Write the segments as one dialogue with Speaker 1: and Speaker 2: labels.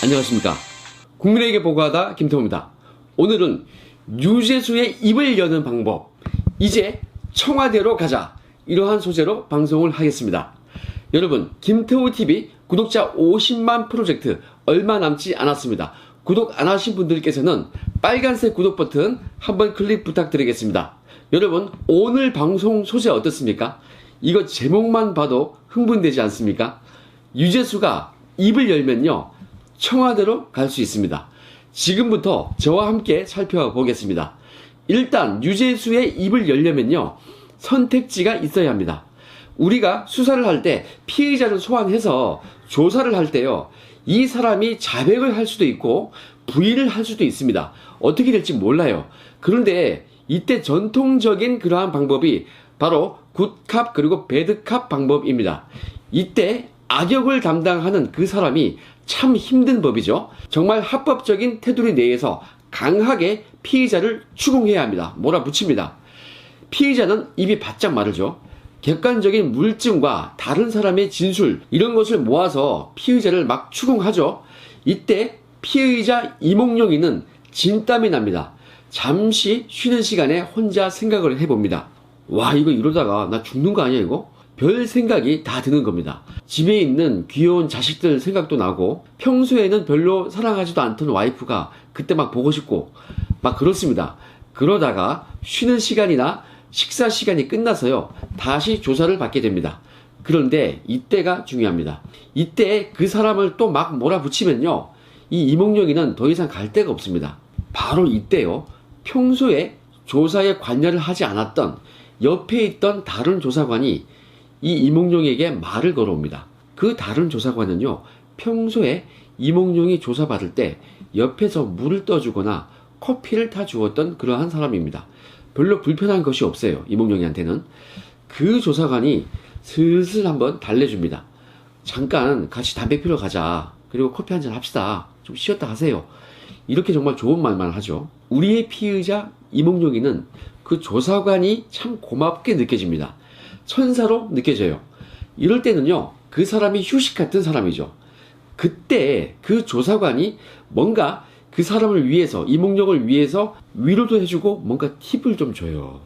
Speaker 1: 안녕하십니까. 국민에게 보고하다 김태호입니다. 오늘은 유재수의 입을 여는 방법, 이제 청와대로 가자, 이러한 소재로 방송을 하겠습니다. 여러분, 김태호TV 구독자 50만 프로젝트 얼마 남지 않았습니다. 구독 안 하신 분들께서는 빨간색 구독 버튼 한번 클릭 부탁드리겠습니다. 여러분, 오늘 방송 소재 어떻습니까? 이거 제목만 봐도 흥분되지 않습니까? 유재수가 입을 열면요, 청와대로 갈 수 있습니다. 지금부터 저와 함께 살펴보겠습니다. 일단 유재수의 입을 열려면요, 선택지가 있어야 합니다. 우리가 수사를 할 때 피의자를 소환해서 조사를 할 때요, 이 사람이 자백을 할 수도 있고 부인을 할 수도 있습니다. 어떻게 될지 몰라요. 그런데 이때 전통적인 그러한 방법이 바로 굿캅 그리고 배드캅 방법입니다. 이때 악역을 담당하는 그 사람이 참 힘든 법이죠. 정말 합법적인 테두리 내에서 강하게 피의자를 추궁해야 합니다. 몰아붙입니다. 피의자는 입이 바짝 마르죠. 객관적인 물증과 다른 사람의 진술, 이런 것을 모아서 피의자를 막 추궁하죠. 이때 피의자 이몽룡이는 진땀이 납니다. 잠시 쉬는 시간에 혼자 생각을 해봅니다. 와, 이거 이러다가 나 죽는 거 아니야 이거? 별 생각이 다 드는 겁니다. 집에 있는 귀여운 자식들 생각도 나고, 평소에는 별로 사랑하지도 않던 와이프가 그때 막 보고 싶고 막 그렇습니다. 그러다가 쉬는 시간이나 식사 시간이 끝나서요, 다시 조사를 받게 됩니다. 그런데 이때가 중요합니다. 이때 그 사람을 또 막 몰아붙이면요, 이 이몽룡이는 더 이상 갈 데가 없습니다. 바로 이때요, 평소에 조사에 관여를 하지 않았던 옆에 있던 다른 조사관이 이 이몽룡에게 말을 걸어옵니다. 그 다른 조사관은요, 평소에 이몽룡이 조사받을 때 옆에서 물을 떠주거나 커피를 타주었던 그러한 사람입니다. 별로 불편한 것이 없어요, 이몽룡이한테는. 그 조사관이 슬슬 한번 달래줍니다. 잠깐 같이 담배 피러 가자, 그리고 커피 한잔 합시다, 좀 쉬었다 가세요. 이렇게 정말 좋은 말만 하죠. 우리의 피의자 이몽룡이는 그 조사관이 참 고맙게 느껴집니다. 천사로 느껴져요. 이럴 때는요, 그 사람이 휴식 같은 사람이죠. 그때 그 조사관이 뭔가 그 사람을 위해서, 이몽룡을 위해서 위로도 해주고 뭔가 팁을 좀 줘요.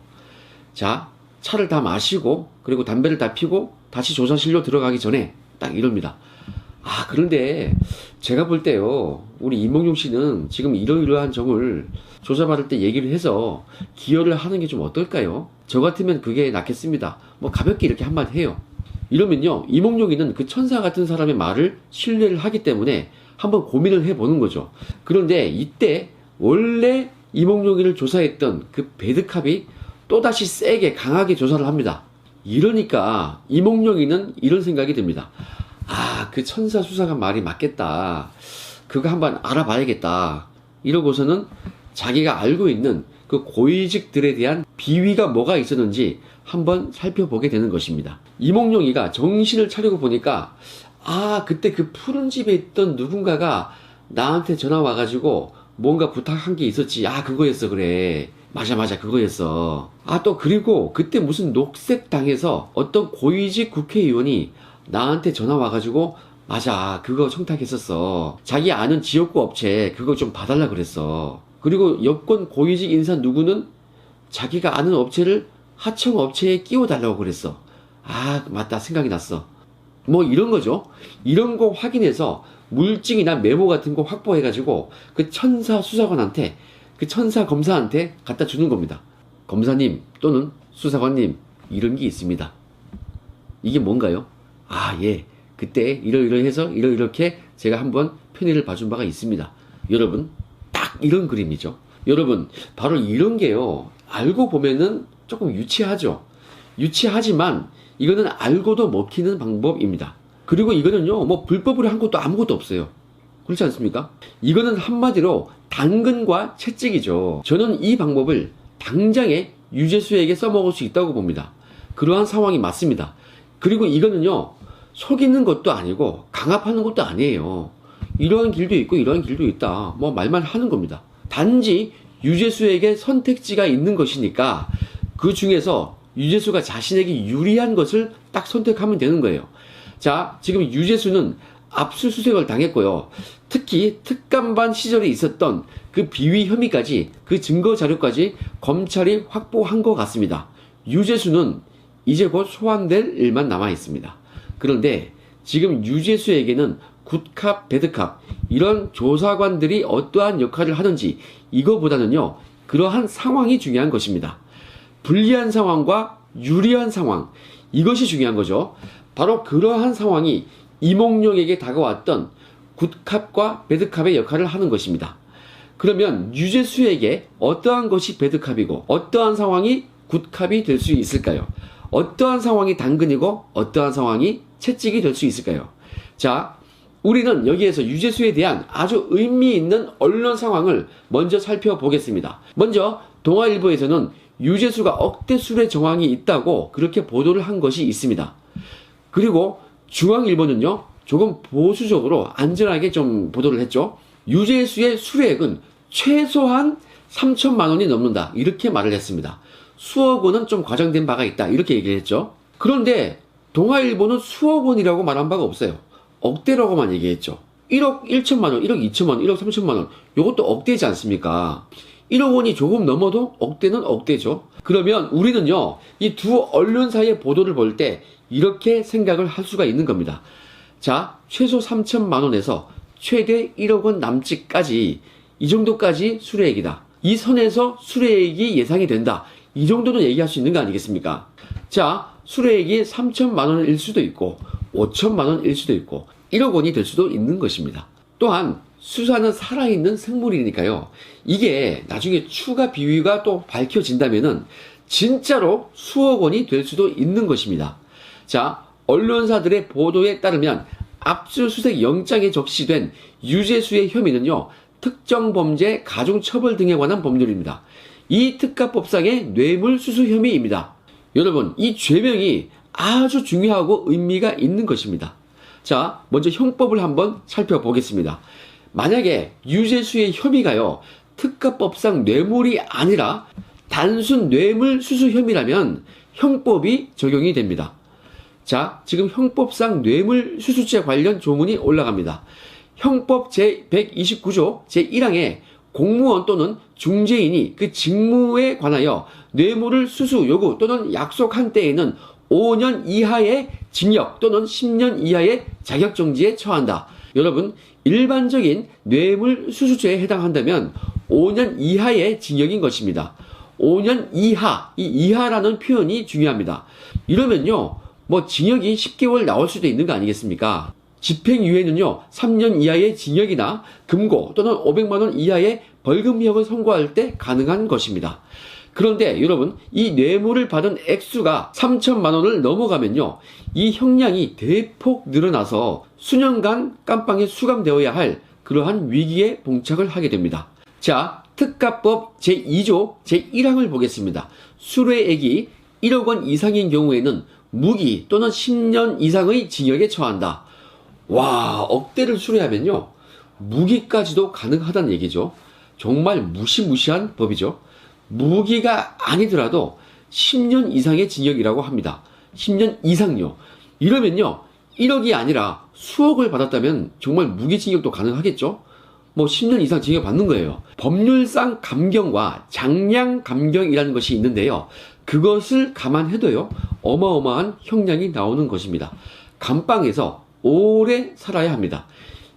Speaker 1: 자, 차를 다 마시고 그리고 담배를 다 피고 다시 조사실로 들어가기 전에 딱 이럽니다. 아, 그런데 제가 볼 때요, 우리 이몽룡 씨는 지금 이러이러한 점을 조사받을 때 얘기를 해서 기여를 하는 게 좀 어떨까요? 저 같으면 그게 낫겠습니다. 뭐 가볍게 이렇게 한마디 해요. 이러면요, 이몽룡이는 그 천사 같은 사람의 말을 신뢰를 하기 때문에 한번 고민을 해보는 거죠. 그런데 이때 원래 이몽룡이를 조사했던 그 배드캅이 또다시 세게 강하게 조사를 합니다. 이러니까 이몽룡이는 이런 생각이 듭니다. 아, 그 천사 수사관 말이 맞겠다, 그거 한번 알아봐야겠다, 이러고서는 자기가 알고 있는 그 고위직들에 대한 비위가 뭐가 있었는지 한번 살펴보게 되는 것입니다. 이몽룡이가 정신을 차리고 보니까, 아, 그때 그 푸른 집에 있던 누군가가 나한테 전화 와가지고 뭔가 부탁한 게 있었지. 아, 그거였어. 그래, 맞아 그거였어. 아, 또 그리고 그때 무슨 녹색당에서 어떤 고위직 국회의원이 나한테 전화 와가지고 맞아, 그거 청탁했었어. 자기 아는 지역구 업체 그거 좀 봐달라 그랬어. 그리고 여권 고위직 인사 누구는 자기가 아는 업체를 하청 업체에 끼워달라고 그랬어. 아, 맞다, 생각이 났어. 뭐 이런 거죠. 이런 거 확인해서 물증이나 메모 같은 거 확보해가지고 그 천사 수사관한테, 그 천사 검사한테 갖다 주는 겁니다. 검사님 또는 수사관님, 이런 게 있습니다. 이게 뭔가요? 아, 예, 그때 이러이러해서 이렇게 제가 한번 편의를 봐준 바가 있습니다. 여러분, 딱 이런 그림이죠. 여러분, 바로 이런 게요, 알고 보면은 조금 유치하죠. 유치하지만 이거는 알고도 먹히는 방법입니다. 그리고 이거는요, 뭐 불법으로 한 것도 아무것도 없어요. 그렇지 않습니까? 이거는 한마디로 당근과 채찍이죠. 저는 이 방법을 당장에 유재수에게 써먹을 수 있다고 봅니다. 그러한 상황이 맞습니다. 그리고 이거는요, 속이는 것도 아니고 강압하는 것도 아니에요. 이러한 길도 있고 이러한 길도 있다, 뭐 말만 하는 겁니다. 단지 유재수에게 선택지가 있는 것이니까 그 중에서 유재수가 자신에게 유리한 것을 딱 선택하면 되는 거예요. 자, 지금 유재수는 압수수색을 당했고요. 특히 특감반 시절에 있었던 그 비위 혐의까지, 그 증거 자료까지 검찰이 확보한 것 같습니다. 유재수는 이제 곧 소환될 일만 남아 있습니다. 그런데 지금 유재수에게는 굿캅, 배드캅 이런 조사관들이 어떠한 역할을 하는지, 이거보다는요 그러한 상황이 중요한 것입니다. 불리한 상황과 유리한 상황, 이것이 중요한 거죠. 바로 그러한 상황이 이몽룡에게 다가왔던 굿캅과 배드캅의 역할을 하는 것입니다. 그러면 유재수에게 어떠한 것이 배드캅이고 어떠한 상황이 굿캅이 될 수 있을까요? 어떠한 상황이 당근이고 어떠한 상황이 채찍이 될 수 있을까요? 자, 우리는 여기에서 유재수에 대한 아주 의미 있는 언론 상황을 먼저 살펴보겠습니다. 먼저 동아일보에서는 유재수가 억대 수뢰 정황이 있다고 그렇게 보도를 한 것이 있습니다. 그리고 중앙일보는요 조금 보수적으로 안전하게 좀 보도를 했죠. 유재수의 수뢰액은 최소한 3천만 원이 넘는다, 이렇게 말을 했습니다. 수억 원은 좀 과장된 바가 있다, 이렇게 얘기를 했죠. 그런데 동아일보는 수억 원이라고 말한 바가 없어요. 억대라고만 얘기했죠. 1억 1천만 원, 1억 2천만 원, 1억 3천만 원, 이것도 억대지 않습니까? 1억 원이 조금 넘어도 억대는 억대죠. 그러면 우리는요 이 두 언론사의 보도를 볼 때 이렇게 생각을 할 수가 있는 겁니다. 자, 최소 3천만 원에서 최대 1억 원 남짓까지, 이 정도까지 수뢰액이다, 이 선에서 수뢰액이 예상이 된다, 이 정도는 얘기할 수 있는 거 아니겠습니까? 자, 수뢰액이 3천만 원일 수도 있고 5천만 원일 수도 있고 1억 원이 될 수도 있는 것입니다. 또한 수사는 살아있는 생물이니까요, 이게 나중에 추가 비위가 또 밝혀진다면은 진짜로 수억 원이 될 수도 있는 것입니다. 자, 언론사들의 보도에 따르면 압수수색 영장에 적시된 유재수의 혐의는요 특정범죄, 가중처벌 등에 관한 법률입니다. 이 특가법상의 뇌물수수 혐의입니다. 여러분, 이 죄명이 아주 중요하고 의미가 있는 것입니다. 자, 먼저 형법을 한번 살펴보겠습니다. 만약에 유재수의 혐의가요 특가법상 뇌물이 아니라 단순 뇌물수수 혐의라면 형법이 적용이 됩니다. 자, 지금 형법상 뇌물수수죄 관련 조문이 올라갑니다. 형법 제129조 제1항에 공무원 또는 중재인이 그 직무에 관하여 뇌물을 수수, 요구 또는 약속한 때에는 5년 이하의 징역 또는 10년 이하의 자격정지에 처한다. 여러분, 일반적인 뇌물수수죄에 해당한다면 5년 이하의 징역인 것입니다. 5년 이하, 이 이하라는 표현이 중요합니다. 이러면요 뭐 징역이 10개월 나올 수도 있는 거 아니겠습니까? 집행유예는요 3년 이하의 징역이나 금고 또는 500만 원 이하의 벌금형을 선고할 때 가능한 것입니다. 그런데 여러분, 이 뇌물을 받은 액수가 3천만 원을 넘어가면요 이 형량이 대폭 늘어나서 수년간 깜빵에 수감되어야 할 그러한 위기에 봉착을 하게 됩니다. 자, 특가법 제2조 제1항을 보겠습니다. 수뢰액이 1억 원 이상인 경우에는 무기 또는 10년 이상의 징역에 처한다. 와, 억대를 수뢰하면요 무기까지도 가능하다는 얘기죠. 정말 무시무시한 법이죠. 무기가 아니더라도 10년 이상의 징역이라고 합니다. 10년 이상요. 이러면요 1억이 아니라 수억을 받았다면 정말 무기징역도 가능하겠죠. 뭐 10년 이상 징역 받는 거예요. 법률상 감경과 장량 감경이라는 것이 있는데요, 그것을 감안해도요 어마어마한 형량이 나오는 것입니다. 감방에서 오래 살아야 합니다.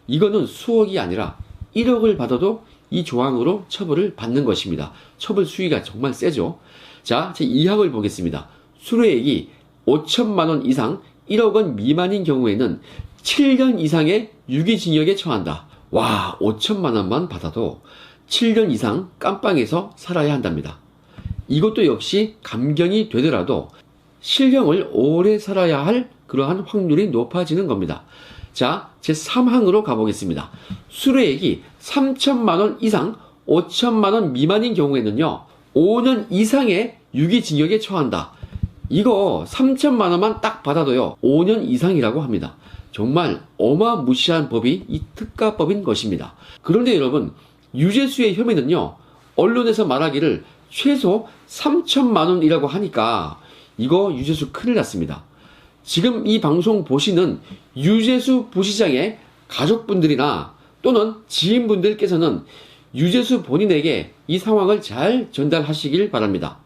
Speaker 1: 이거는 수억이 아니라 1억을 받아도 이 조항으로 처벌을 받는 것입니다. 처벌 수위가 정말 세죠. 자, 제 2항을 보겠습니다. 수뢰액이 5천만 원 이상 1억 원 미만인 경우에는 7년 이상의 유기징역에 처한다. 와, 5천만 원만 받아도 7년 이상 깜빵에서 살아야 한답니다. 이것도 역시 감경이 되더라도 실형을 오래 살아야 할 그러한 확률이 높아지는 겁니다. 자, 제 3항으로 가보겠습니다. 수뢰액이 3천만 원 이상 5천만 원 미만인 경우에는요 5년 이상의 유기징역에 처한다. 이거 3천만 원만 딱 받아도요 5년 이상이라고 합니다. 정말 어마무시한 법이 이 특가법인 것입니다. 그런데 여러분, 유재수의 혐의는요 언론에서 말하기를 최소 3천만 원이라고 하니까 이거 유재수 큰일 났습니다. 지금 이 방송 보시는 유재수 부시장의 가족분들이나 또는 지인분들께서는 유재수 본인에게 이 상황을 잘 전달하시길 바랍니다.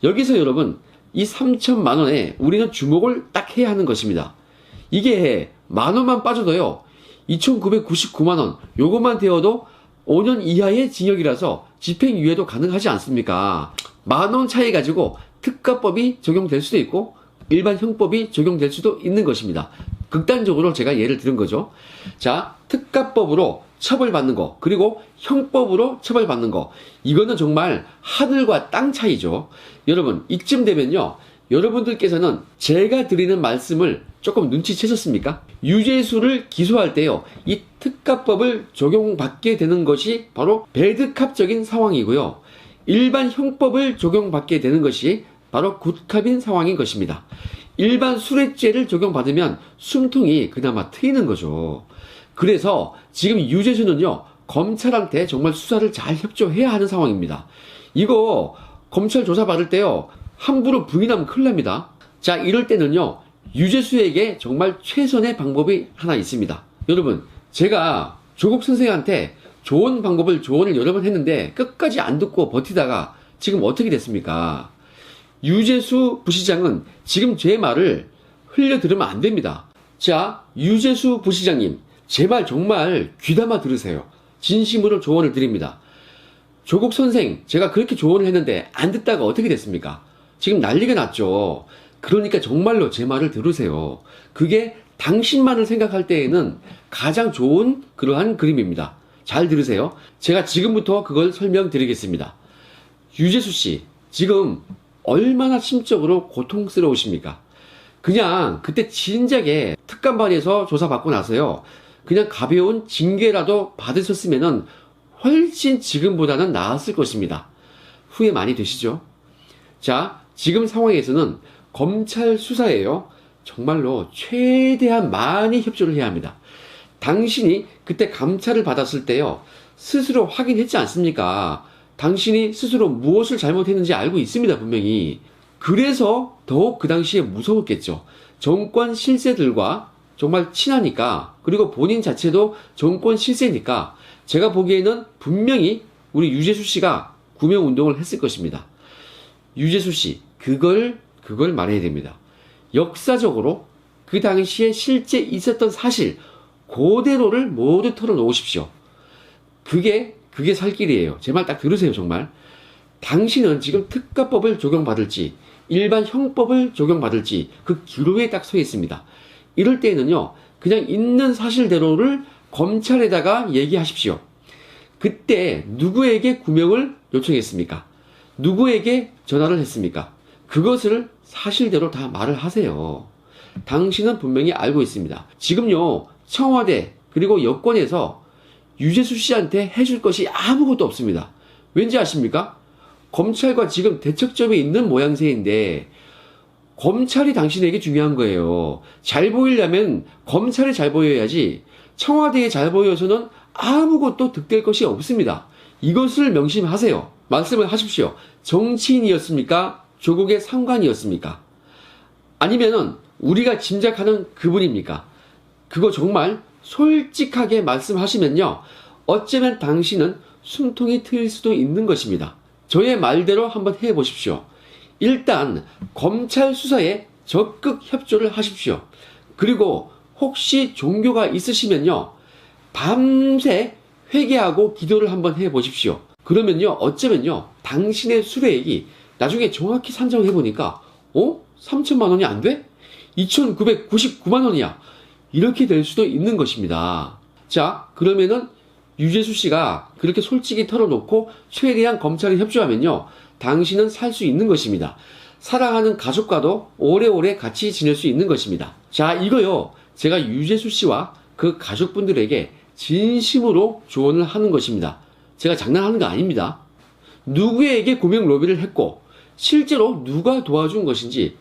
Speaker 1: 여기서 여러분, 이 3천만 원에 우리는 주목을 딱 해야 하는 것입니다. 이게 만 원만 빠져도요, 2,999만 원, 요것만 되어도 5년 이하의 징역이라서 집행유예도 가능하지 않습니까? 만 원 차이 가지고 특가법이 적용될 수도 있고 일반 형법이 적용될 수도 있는 것입니다. 극단적으로 제가 예를 들은 거죠. 자, 특가법으로 처벌받는 거, 그리고 형법으로 처벌받는 거, 이거는 정말 하늘과 땅 차이죠. 여러분, 이쯤 되면요, 여러분들께서는 제가 드리는 말씀을 조금 눈치채셨습니까? 유재수를 기소할 때요, 이 특가법을 적용받게 되는 것이 바로 배드캅적인 상황이고요, 일반 형법을 적용받게 되는 것이 바로 굿캅인 상황인 것입니다. 일반 술액죄를 적용받으면 숨통이 그나마 트이는 거죠. 그래서 지금 유재수는요, 검찰한테 정말 수사를 잘 협조해야 하는 상황입니다. 이거 검찰 조사 받을 때요, 함부로 부인하면 큰일 납니다. 자, 이럴 때는요, 유재수에게 정말 최선의 방법이 하나 있습니다. 여러분, 제가 조국 선생한테 좋은 방법을 조언을 여러 번 했는데 끝까지 안 듣고 버티다가 지금 어떻게 됐습니까? 유재수 부시장은 지금 제 말을 흘려 들으면 안 됩니다. 자, 유재수 부시장님, 제 말 정말 귀담아 들으세요. 진심으로 조언을 드립니다. 조국 선생, 제가 그렇게 조언을 했는데 안 듣다가 어떻게 됐습니까? 지금 난리가 났죠. 그러니까 정말로 제 말을 들으세요. 그게 당신만을 생각할 때에는 가장 좋은 그러한 그림입니다. 잘 들으세요. 제가 지금부터 그걸 설명드리겠습니다. 유재수 씨, 지금 얼마나 심적으로 고통스러우십니까? 그냥 그때 진작에 특감반에서 조사받고 나서요, 그냥 가벼운 징계라도 받으셨으면은 훨씬 지금보다는 나았을 것입니다. 후회 많이 되시죠? 자, 지금 상황에서는 검찰 수사에요, 정말로 최대한 많이 협조를 해야 합니다. 당신이 그때 감찰을 받았을 때요, 스스로 확인했지 않습니까? 당신이 스스로 무엇을 잘못했는지 알고 있습니다, 분명히. 그래서 더욱 그 당시에 무서웠겠죠. 정권 실세들과 정말 친하니까, 그리고 본인 자체도 정권 실세니까 제가 보기에는 분명히 우리 유재수 씨가 구명운동을 했을 것입니다. 유재수 씨, 그걸 말해야 됩니다. 역사적으로 그 당시에 실제 있었던 사실 그대로를 모두 털어놓으십시오. 그게 살 길이에요. 제 말 딱 들으세요, 정말. 당신은 지금 특가법을 적용받을지 일반 형법을 적용받을지 그 기로에 딱 서 있습니다. 이럴 때에는요, 그냥 있는 사실대로를 검찰에다가 얘기하십시오. 그때 누구에게 구명을 요청했습니까? 누구에게 전화를 했습니까? 그것을 사실대로 다 말을 하세요. 당신은 분명히 알고 있습니다. 지금요, 청와대 그리고 여권에서 유재수 씨한테 해줄 것이 아무것도 없습니다. 왠지 아십니까? 검찰과 지금 대척점에 있는 모양새인데 검찰이 당신에게 중요한 거예요. 잘 보이려면 검찰이 잘 보여야지 청와대에 잘 보여서는 아무것도 득될 것이 없습니다. 이것을 명심하세요. 말씀을 하십시오. 정치인이었습니까? 조국의 상관이었습니까? 아니면은 우리가 짐작하는 그분입니까? 그거 정말 솔직하게 말씀하시면요, 어쩌면 당신은 숨통이 트일 수도 있는 것입니다. 저의 말대로 한번 해보십시오. 일단 검찰 수사에 적극 협조를 하십시오. 그리고 혹시 종교가 있으시면요, 밤새 회개하고 기도를 한번 해보십시오. 그러면요, 어쩌면요, 당신의 수뢰액이 나중에 정확히 산정해보니까 3천만 원이 안 돼? 2,999만 원이야. 이렇게 될 수도 있는 것입니다. 자, 그러면은 유재수 씨가 그렇게 솔직히 털어놓고 최대한 검찰에 협조하면요, 당신은 살 수 있는 것입니다. 사랑하는 가족과도 오래오래 같이 지낼 수 있는 것입니다. 자, 이거요, 제가 유재수 씨와 그 가족분들에게 진심으로 조언을 하는 것입니다. 제가 장난하는 거 아닙니다. 누구에게 구명 로비를 했고 실제로 누가 도와준 것인지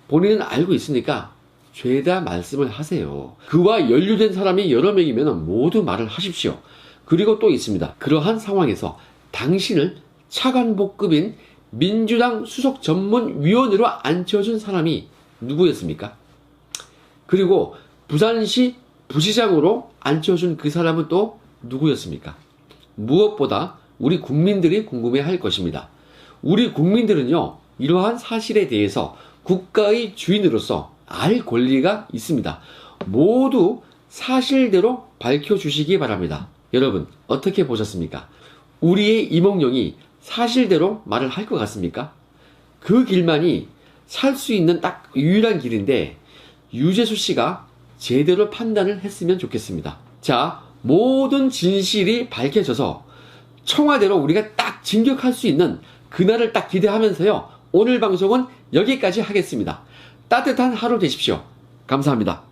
Speaker 1: 본인은 알고 있으니까 죄다 말씀을 하세요. 그와 연루된 사람이 여러 명이면 모두 말을 하십시오. 그리고 또 있습니다. 그러한 상황에서 당신을 차관복급인 민주당 수석 전문위원으로 앉혀준 사람이 누구였습니까? 그리고 부산시 부시장으로 앉혀준 그 사람은 또 누구였습니까? 무엇보다 우리 국민들이 궁금해할 것입니다. 우리 국민들은요, 이러한 사실에 대해서 국가의 주인으로서 알 권리가 있습니다. 모두 사실대로 밝혀주시기 바랍니다. 여러분, 어떻게 보셨습니까? 우리의 이몽룡이 사실대로 말을 할 것 같습니까? 그 길만이 살 수 있는 딱 유일한 길인데, 유재수 씨가 제대로 판단을 했으면 좋겠습니다. 자, 모든 진실이 밝혀져서 청와대로 우리가 딱 진격할 수 있는 그날을 딱 기대하면서요, 오늘 방송은 여기까지 하겠습니다. 따뜻한 하루 되십시오. 감사합니다.